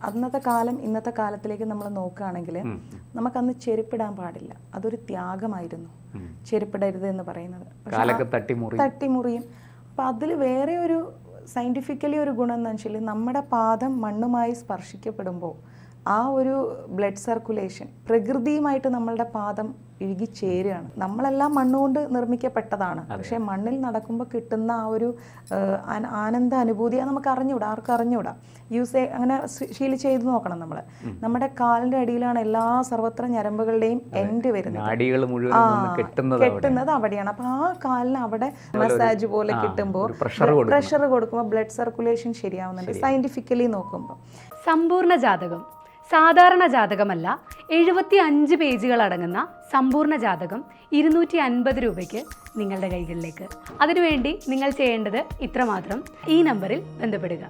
അന്നത്തെ കാലം ഇന്നത്തെ കാലത്തിലേക്ക് നമ്മൾ നോക്കുകയാണെങ്കിൽ നമുക്കന്ന് ചെരുപ്പിടാൻ പാടില്ല, അതൊരു ത്യാഗമായിരുന്നു. ചെരുപ്പിടരുത് എന്ന് പറയുന്നത് തട്ടിമുറിയും. അപ്പം അതിൽ വേറെ ഒരു സയൻറ്റിഫിക്കലി ഒരു ഗുണം എന്ന് വെച്ചാൽ നമ്മുടെ പാദം മണ്ണുമായി സ്പർശിക്കപ്പെടുമ്പോൾ ആ ഒരു ബ്ലഡ് സർക്കുലേഷൻ പ്രകൃതിയുമായിട്ട് നമ്മളുടെ പാദം ഇഴുകിച്ചേരുകയാണ്. നമ്മളെല്ലാം മണ്ണുകൊണ്ട് നിർമ്മിക്കപ്പെട്ടതാണ്, പക്ഷേ മണ്ണിൽ നടക്കുമ്പോൾ കിട്ടുന്ന ആ ഒരു ആനന്ദ അനുഭൂതി നമുക്ക് അറിഞ്ഞൂടാ, ആർക്കും അറിഞ്ഞൂടാ. അങ്ങനെ ശീലിച്ച് ചെയ്ത് നോക്കണം. നമ്മുടെ കാലിൻ്റെ അടിയിലാണ് എല്ലാ സർവത്ര ഞരമ്പുകളുടെയും എൻഡ് വരുന്നത്, കെട്ടുന്നത് അവിടെയാണ്. അപ്പോൾ ആ കാലിന് അവിടെ മസാജ് പോലെ കിട്ടുമ്പോൾ പ്രഷർ കൊടുക്കുമ്പോൾ ബ്ലഡ് സർക്കുലേഷൻ ശരിയാവുന്നുണ്ട് സയൻറ്റിഫിക്കലി നോക്കുമ്പോൾ. സമ്പൂർണ്ണ ജാതകം സാധാരണ ജാതകമല്ല, 75 പേജുകൾ അടങ്ങുന്ന സമ്പൂർണ്ണ ജാതകം 250 രൂപയ്ക്ക് നിങ്ങളുടെ കൈകളിലേക്ക്. അതിനുവേണ്ടി നിങ്ങൾ ചെയ്യേണ്ടത് ഇത്രമാത്രം: ഈ നമ്പറിൽ ബന്ധപ്പെടുക.